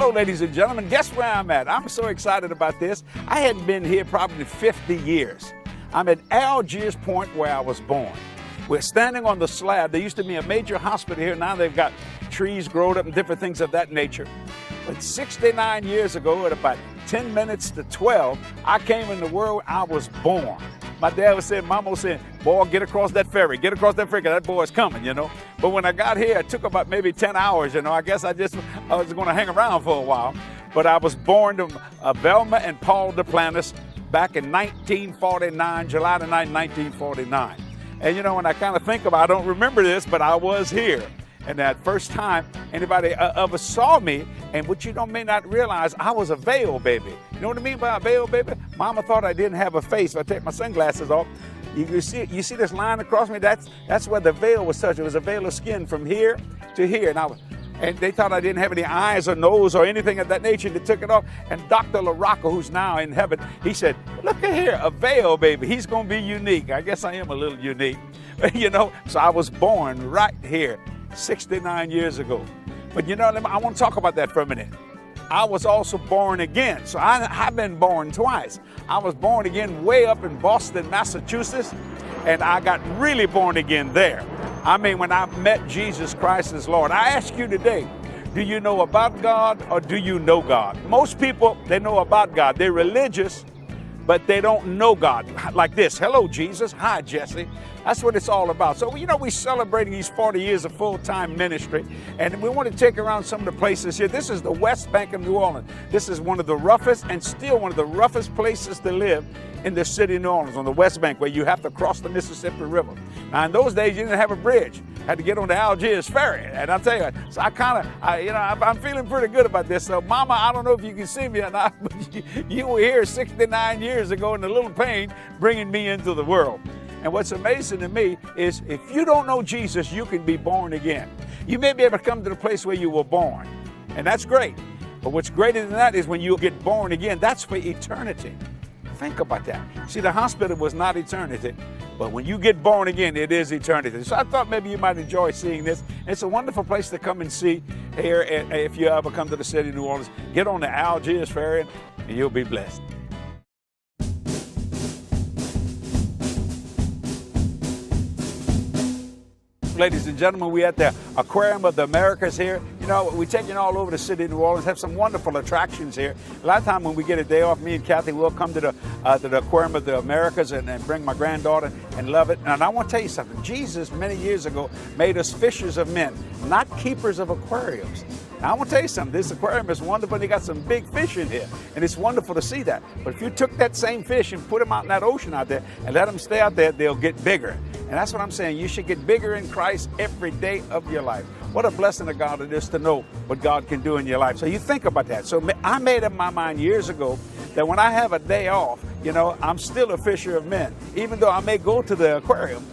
Hello, ladies and gentlemen. Guess where I'm at? I'm so excited about this. I hadn't been here probably 50 years. I'm at Algiers Point where I was born. We're standing on the slab. There used to be a major hospital here. Now they've got trees growing up and different things of that nature. But 69 years ago, at about 10 minutes to 12, I came in the world. I was born. My dad was saying, Mama was saying, boy, get across that ferry. Get across that ferry, 'cause that boy's coming, you know. But when I got here, it took about maybe 10 hours, you know. I guess I was going to hang around for a while. But I was born to Velma and Paul Duplantis back in 1949, July the 9th, 1949. And, you know, when I kind of think about it, I don't remember this, but I was here. And that first time anybody ever saw me, and what you may not realize, I was a veil baby. You know what I mean by a veil baby? Mama thought I didn't have a face. If I take my sunglasses off, you see this line across me? That's where the veil was touched. It was a veil of skin from here to here. And they thought I didn't have any eyes or nose or anything of that nature. They took it off. And Dr. LaRocca, who's now in heaven, he said, look at here, a veil baby. He's going to be unique. I guess I am a little unique. You know, so I was born right here 69 years ago. But you know, I want to talk about that for a minute. I was also born again. So I've been born twice. I was born again way up in Boston, Massachusetts, and I got really born again there. I mean, when I met Jesus Christ as Lord. I ask you today, do you know about God or do you know God? Most people, they know about God. They're religious, but they don't know God. Like this, hello, Jesus. Hi, Jesse. That's what it's all about. So, you know, we're celebrating these 40 years of full-time ministry, and we want to take around some of the places here. This is the West Bank of New Orleans. This is one of the roughest and still one of the roughest places to live in the city of New Orleans, on the West Bank, where you have to cross the Mississippi River. Now, in those days, you didn't have a bridge. Had to get on the Algiers ferry, and I'll tell you, so I'm feeling pretty good about this. So, Mama, I don't know if you can see me or not, but you were here 69 years ago in a little pain, bringing me into the world. And what's amazing to me is if you don't know Jesus, you can be born again. You may be able to come to the place where you were born, and that's great. But what's greater than that is when you get born again, that's for eternity. Think about that. See, the hospital was not eternity, but when you get born again, it is eternity. So I thought maybe you might enjoy seeing this. It's a wonderful place to come and see here if you ever come to the city of New Orleans. Get on the Algiers ferry and you'll be blessed. Ladies and gentlemen, we're at the Aquarium of the Americas here. You know, we're taking all over the city of New Orleans, have some wonderful attractions here. A lot of time when we get a day off, me and Kathy will come to the Aquarium of the Americas and bring my granddaughter and love it. And I want to tell you something. Jesus, many years ago, made us fishers of men, not keepers of aquariums. Now, I want to tell you something. This aquarium is wonderful. They got some big fish in here, and it's wonderful to see that. But if you took that same fish and put them out in that ocean out there and let them stay out there, they'll get bigger. And that's what I'm saying. You should get bigger in Christ every day of your life. What a blessing of God it is to know what God can do in your life. So you think about that. So I made up my mind years ago that when I have a day off, you know, I'm still a fisher of men. Even though I may go to the aquarium,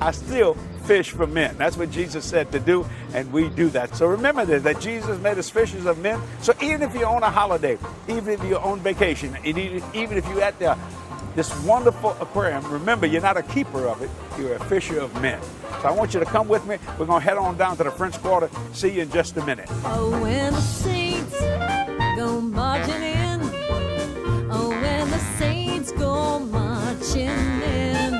I still fish for men. That's what Jesus said to do, and we do that. So remember this, that Jesus made us fishers of men. So even if you're on a holiday, even if you're on vacation, and even if you're at this wonderful aquarium, remember, you're not a keeper of it, you're a fisher of men. So I want you to come with me. We're going to head on down to the French Quarter. See you in just a minute. Oh, when the saints go marching in. Oh, when the saints go marching in.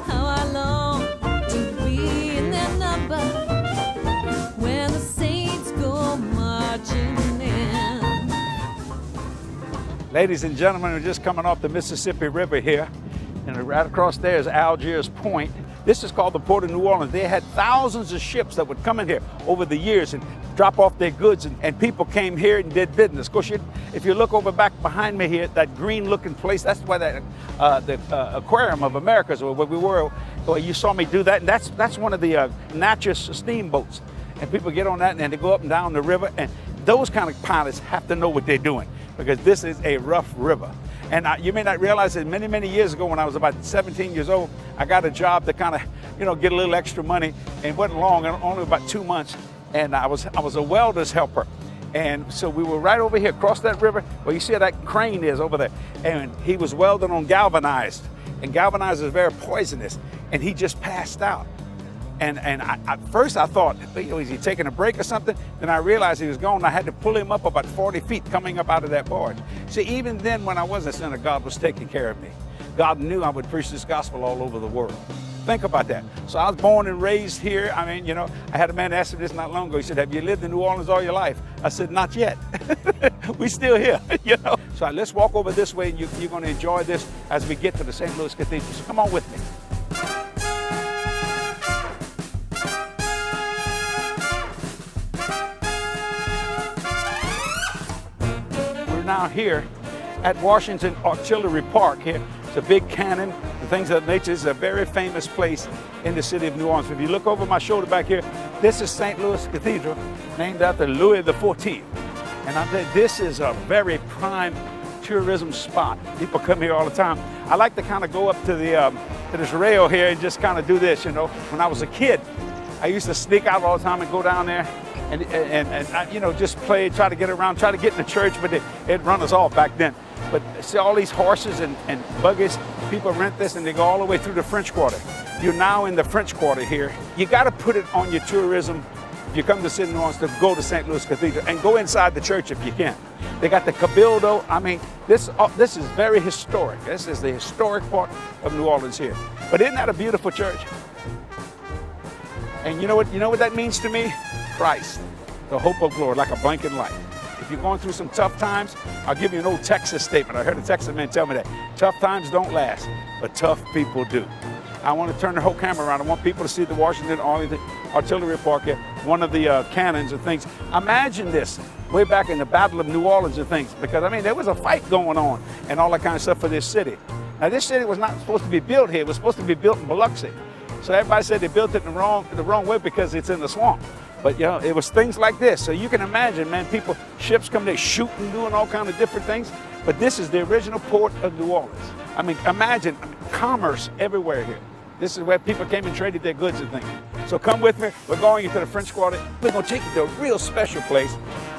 How I long to be in their number. When the saints go marching in. Ladies and gentlemen, we're just coming off the Mississippi River here, and right across there is Algiers Point. This is called the Port of New Orleans. They had thousands of ships that would come in here over the years and drop off their goods, and people came here and did business. Of course, if you look over back behind me here, that green-looking place, that's where the Aquarium of Americas, where we were. Well, you saw me do that, and that's one of the Natchez steamboats. And people get on that, and they go up and down the river, and those kind of pilots have to know what they're doing, because this is a rough river. And you may not realize that many, many years ago, when I was about 17 years old, I got a job to kind of, you know, get a little extra money. And it wasn't long, only about 2 months. And I was a welder's helper. And so we were right over here, across that river. Well, you see how that crane is over there. And he was welding on galvanized. And galvanized is very poisonous. And he just passed out. And at first I thought, is he taking a break or something? Then I realized he was gone. I had to pull him up about 40 feet coming up out of that barge. See, even then when I was a sinner, God was taking care of me. God knew I would preach this gospel all over the world. Think about that. So I was born and raised here. I mean, I had a man ask me this not long ago. He said, have you lived in New Orleans all your life? I said, not yet. We still here, So let's walk over this way, and you're going to enjoy this as we get to the St. Louis Cathedral. So come on with me. We're now here at Washington Artillery Park here. It's a big cannon and things of that nature. It's a very famous place in the city of New Orleans. If you look over my shoulder back here, this is St. Louis Cathedral, named after Louis XIV. And I tell you, this is a very prime tourism spot. People come here all the time. I like to kind of go up to this rail here and just kind of do this, When I was a kid, I used to sneak out all the time and go down there and just play, try to get around, try to get in the church, but it'd run us off back then. But see all these horses and buggies, people rent this and they go all the way through the French Quarter. You're now in the French Quarter here. You got to put it on your tourism if you come to the city of New Orleans to go to St. Louis Cathedral and go inside the church if you can. They got the Cabildo. I mean, this is very historic. This is the historic part of New Orleans here. But isn't that a beautiful church? And you know what that means to me? Christ, the hope of glory, like a blanket light. If you're going through some tough times, I'll give you an old Texas statement. I heard a Texas man tell me that. Tough times don't last, but tough people do. I want to turn the whole camera around. I want people to see the Washington Artillery Park here, one of the cannons and things. Imagine this, way back in the Battle of New Orleans and things, because, there was a fight going on and all that kind of stuff for this city. Now, this city was not supposed to be built here. It was supposed to be built in Biloxi. So everybody said they built it the wrong way because it's in the swamp. But, it was things like this. So you can imagine, man, ships come there shooting, doing all kinds of different things. But this is the original port of New Orleans. Imagine commerce everywhere here. This is where people came and traded their goods and things. So come with me. We're going into the French Quarter. We're going to take you to a real special place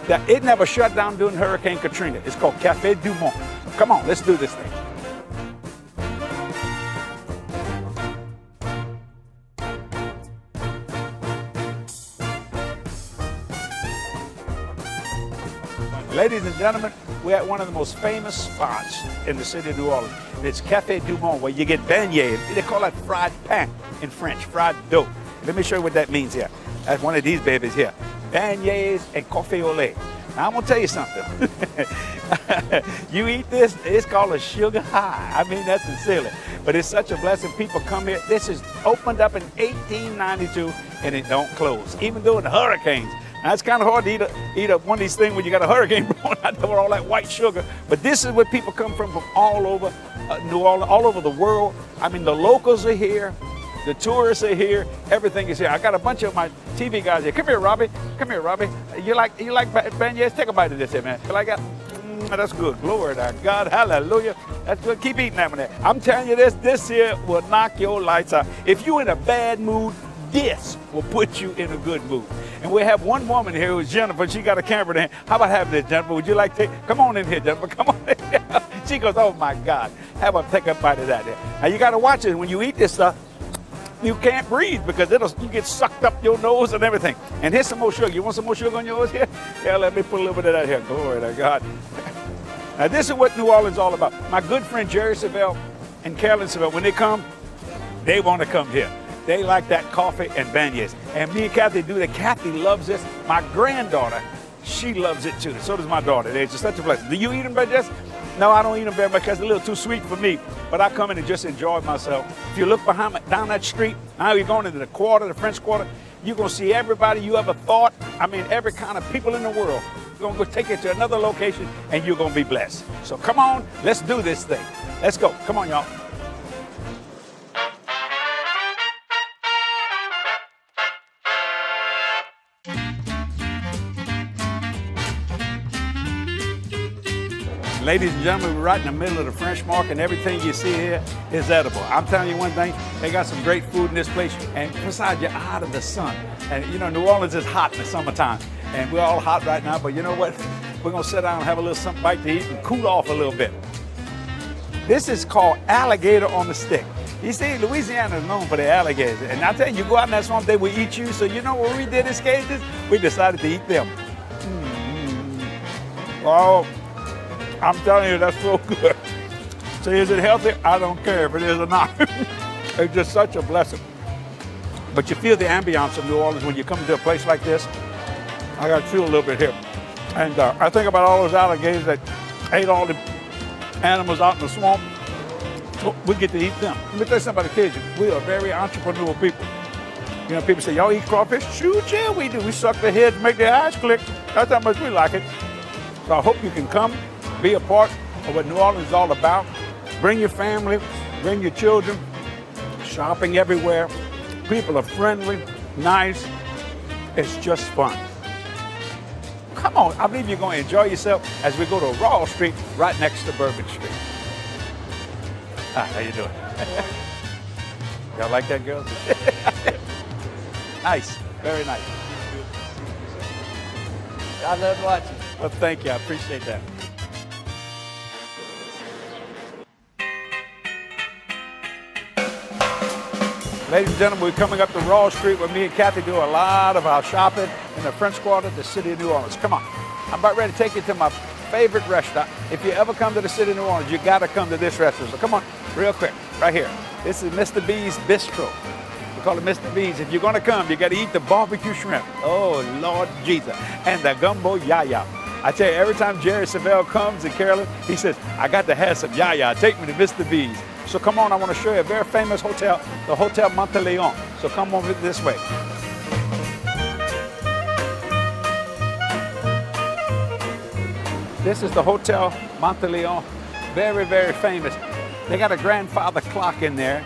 that it never shut down during Hurricane Katrina. It's called Café Du Monde. So come on, let's do this thing. Ladies and gentlemen, we're at one of the most famous spots in the city of New Orleans. It's Café Du Monde, where you get beignets. They call that fried pain in French, fried dough. Let me show you what that means here. That's one of these babies here. Beignets and café au lait. Now, I'm going to tell you something. You eat this, it's called a sugar high. That's sincerely. But it's such a blessing. People come here. This is opened up in 1892, and it don't close, even during the hurricanes. Now, it's kind of hard to eat one of these things when you got a hurricane blowing out there with all that white sugar. But this is where people come from all over New Orleans, all over the world. The locals are here. The tourists are here. Everything is here. I got a bunch of my TV guys here. Come here, Robbie. Come here, Robbie. You like beignets? Take a bite of this here, man. You like that? That's good. Glory to God. Hallelujah. That's good. Keep eating that one there. I'm telling you this here will knock your lights out. If you're in a bad mood, this will put you in a good mood. And we have one woman here who's Jennifer. She got a camera there. How about having this, Jennifer? Would you like to come on in here, Jennifer? Come on in here. She goes, oh my God. How about take a bite of that there? Now you got to watch it. When you eat this stuff, you can't breathe because you get sucked up your nose and everything. And here's some more sugar. You want some more sugar on yours here? Yeah, let me put a little bit of that here. Glory to God. Now this is what New Orleans is all about. My good friend Jerry Savelle and Carolyn Savelle, when they come, they want to come here. They like that coffee and beignets. And me and Kathy do that. Kathy loves this. My granddaughter, she loves it too. So does my daughter. They're just such a blessing. Do you eat them, beignets? No, I don't eat them very much because they're a little too sweet for me. But I come in and just enjoy myself. If you look behind me, down that street, now you're going into the Quarter, the French Quarter, you're going to see everybody you ever thought. Every kind of people in the world. We're going to go take you to another location and you're going to be blessed. So come on, let's do this thing. Let's go. Come on, y'all. Ladies and gentlemen, we're right in the middle of the French Market, and everything you see here is edible. I'm telling you one thing, they got some great food in this place, and besides, you're out of the sun. And New Orleans is hot in the summertime, and we're all hot right now, but you know what? We're gonna sit down and have a little something bite to eat and cool off a little bit. This is called alligator on the stick. You see, Louisiana is known for the alligators. And I tell you, you go out in that swamp, they will eat you. So you know what we did as cages? We decided to eat them. Oh, I'm telling you, that's so good. So is it healthy? I don't care if it is or not. It's just such a blessing. But you feel the ambiance of New Orleans when you come to a place like this. I got to feel a little bit here. And I think about all those alligators that ate all the animals out in the swamp. We get to eat them. Let me tell you something about the Cajuns. We are very entrepreneurial people. You know, people say, y'all eat crawfish? Shoot, yeah, we do. We suck their heads, make their eyes click. That's how much we like it. So I hope you can come, be a part of what New Orleans is all about. Bring your family, bring your children, shopping everywhere. People are friendly, nice. It's just fun. Come on, I believe you're going to enjoy yourself as we go to Raw Street, right next to Bourbon Street. Hi, how you doing? Y'all like that, girls? Nice, very nice. I love watching. Well, thank you, I appreciate that. Ladies and gentlemen, we're coming up to Raw Street where me and Kathy do a lot of our shopping in the French Quarter, the city of New Orleans. Come on, I'm about ready to take you to my favorite restaurant. If you ever come to the city of New Orleans, you gotta come to this restaurant. So come on, real quick, right here. This is Mr. B's Bistro. We call it Mr. B's. If you're gonna come, you gotta eat the barbecue shrimp. Oh, Lord Jesus. And the gumbo yaya. I tell you, every time Jerry Savelle comes in Carolyn, he says, I got to have some yaya. Take me to Mr. B's. So come on, I want to show you a very famous hotel, the Hotel Monteleone. So come over this way. This is the Hotel Monteleone, very, very famous. They got a grandfather clock in there.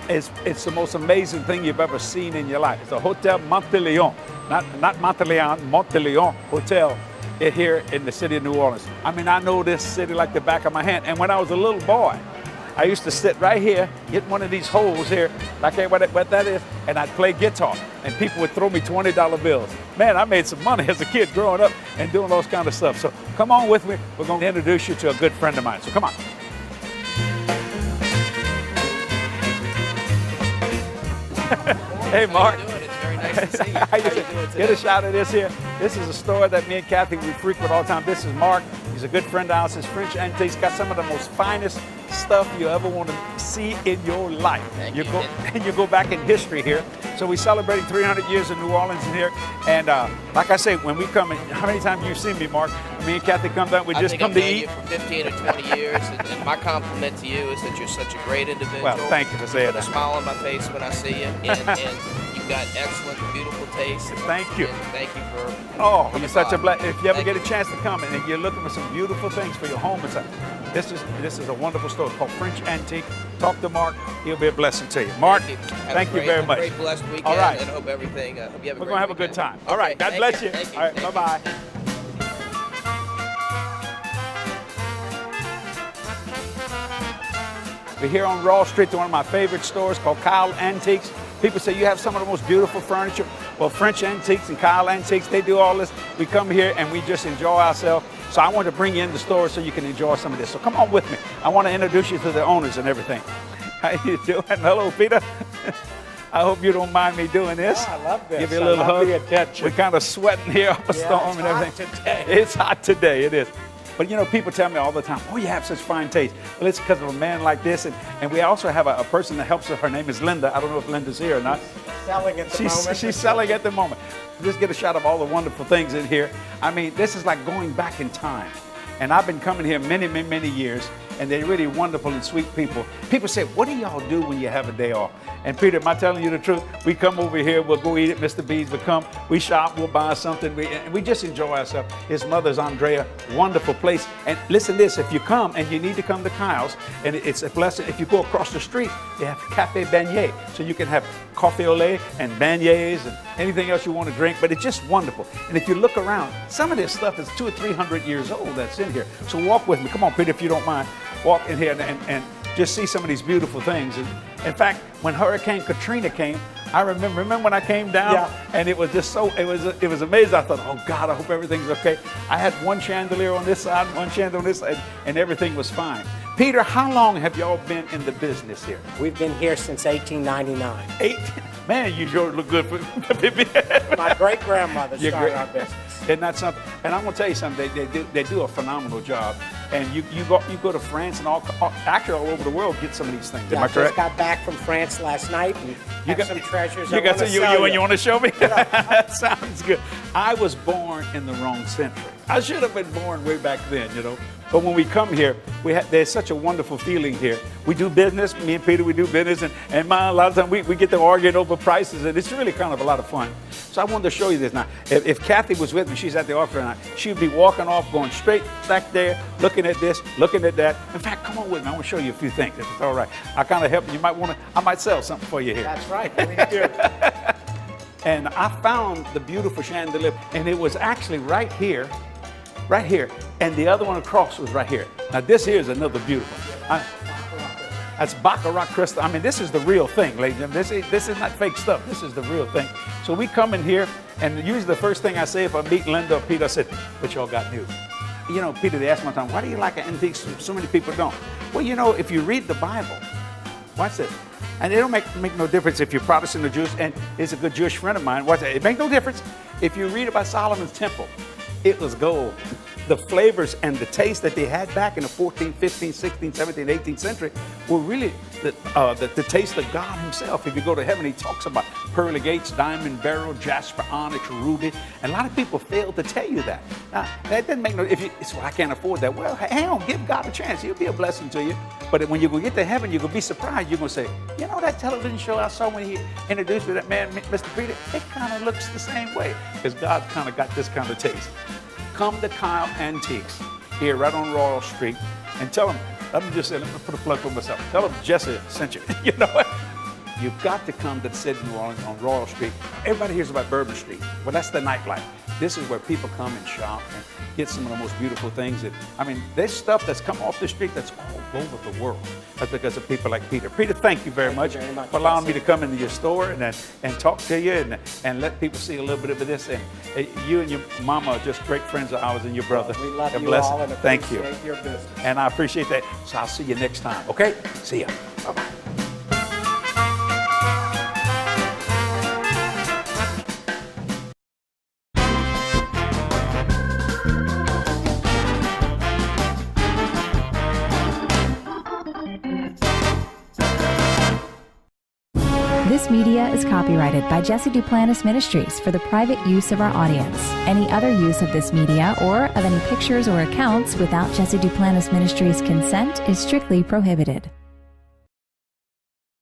It's the most amazing thing you've ever seen in your life. It's the Hotel Monteleone, not Monteleone, Monteleone Hotel here in the city of New Orleans. I mean, I know this city like the back of my hand. And when I was a little boy, I used to sit right here, get one of these holes here, like what that is, and I'd play guitar, and people would throw me $20 bills. Man, I made some money as a kid growing up and doing those kind of stuff. So come on with me. We're going to introduce you to a good friend of mine. So come on. Hey, Mark. How you doing? It's very nice to see you. How you doing today? Get a shot of this here. This is a store that me and Kathy, we frequent all the time. This is Mark. He's a good friend of ours. His French Antiques got some of the most finest stuff you ever want to see in your life. Thank you you. go you go back in history here. So we're celebrating 300 years of New Orleans in here. And like I say, when we come in, how many times you've seen me, Mark? Me and Kathy come down, we just come to eat. I've known you for 15 or 20 years, and my compliment to you is that you're such a great individual. Well, thank you for saying Put a that. smile on my face when I see you, and you've got excellent, beautiful taste. Thank you. And thank you for. Oh, coming you're such a by. blessing. If you ever Thank get you. a chance to come and you're looking for some beautiful things for your home and stuff, this is a wonderful store. It's called French Antique. Talk to Mark. He'll be a blessing to you. Mark, thank you very much. Have a great, blessed weekend. All right. And hope everything. Hope you have a We're great going to have a good weekend. time. All right. Okay, God bless you. Thank you. All right. Thank you. Bye-bye. We're here on Raw Street to one of my favorite stores called Kyle Antiques. People say you have some of the most beautiful furniture. Well, French Antiques and Kyle Antiques, they do all this. We come here and we just enjoy ourselves. So I want to bring you in the store so you can enjoy some of this. So come on with me. I want to introduce you to the owners and everything. How you doing? Hello, Peter. I hope you don't mind me doing this. Oh, I love this. Give you a I little love hug. the attention. We're kind of sweating here up a storm and hot everything. today. It's hot today, it is. But you know, people tell me all the time, oh, you have such fine taste. Well, it's because of a man like this. And we also have a person that helps us. Her name is Linda. I don't know if Linda's here or not. Selling at the moment. She's selling at the moment. Just get a shot of all the wonderful things in here. I mean, this is like going back in time. And I've been coming here many, many, many years, and they're really wonderful and sweet people. People say, what do y'all do when you have a day off? And Peter, am I telling you the truth? We come over here, we'll go eat at Mr. B's, we come, we shop, we'll buy something, and we just enjoy ourselves. His mother's Andrea, wonderful place. And listen to this, if you come, and you need to come to Kyle's, and it's a blessing, if you go across the street, they have Cafe Beignet, so you can have coffee au lait and beignets and anything else you want to drink, but it's just wonderful. And if you look around, some of this stuff is 200 or 300 years old that's in here. So walk with me. Come on, Peter, if you don't mind. Walk in here and just see some of these beautiful things. And in fact, when Hurricane Katrina came, I remember when I came down, and it was just so, it was amazing. I thought, oh God, I hope everything's okay. I had one chandelier on this side, one chandelier on this side, and everything was fine. Peter, how long have y'all been in the business here? We've been here since 1899. 8? Man, you sure look good for My great-grandmother started our business. Isn't that something? And I'm gonna tell you something. They do a phenomenal job. And you go to France and actually all over the world get some of these things. Am I I correct? just got back from France last night and have some treasures. You got some. you want to show me? That sounds good. I was born in the wrong century. I should have been born way back then, you know. But when we come here, there's such a wonderful feeling here. We do business, me and Peter, we do business, and a lot of times we get to arguing over prices, and it's really kind of a lot of fun. So I wanted to show you this now. If Kathy was with me, she's at the office tonight, she'd be walking off, going straight back there, looking at this, looking at that. In fact, come on with me. I want to show you a few things, if it's all right. I kind of help you. I might sell something for you here. That's right. Please do. And I found the beautiful chandelier, and it was actually right here, and the other one across was right here. Now this here is another beautiful one. That's Baccarat crystal. I mean, this is the real thing, ladies and gentlemen. This is not fake stuff. This is the real thing. So we come in here, and usually the first thing I say if I meet Linda or Peter, I said, "What y'all got new?" You know, Peter, they asked me one time, "Why do you like an antique? So many people don't." Well, you know, if you read the Bible, watch this. And it don't make no difference if you're Protestant or Jewish, and it's a good Jewish friend of mine. Watch that. It makes no difference. If you read about Solomon's temple, it was gold. The flavors and the taste that they had back in the 14th, 15th, 16th, 17th, 18th century were really the taste of God himself. If you go to heaven, he talks about pearly gates, diamond, beryl, jasper, onyx, ruby. And a lot of people fail to tell you that. Now, that doesn't make no, it's well, I can't afford that. Well, hang on, give God a chance. He'll be a blessing to you. But when you're going to get to heaven, you're going to be surprised. You're going to say, you know, that television show I saw when he introduced me, that man, Mr. Peter, it kind of looks the same way. Because God kind of got this kind of taste. Come to Kyle Antiques here right on Royal Street and tell them, let me put a plug for myself. Tell them Jesse sent you. You know what? You've got to come to the city of New Orleans on Royal Street. Everybody hears about Bourbon Street. Well, that's the nightlife. This is where people come and shop and get some of the most beautiful things. There's stuff that's come off the street that's all over the world. That's because of people like Peter. Peter, thank you very much for allowing me to come into your store and talk to you and let people see a little bit of this. And you and your mama are just great friends of ours and your brother. We love you blessing. all and thank you. appreciate your business. And I appreciate that. So I'll see you next time. Okay? See ya. Bye-bye. This media is copyrighted by Jesse Duplantis Ministries for the private use of our audience. Any other use of this media or of any pictures or accounts without Jesse Duplantis Ministries' consent is strictly prohibited.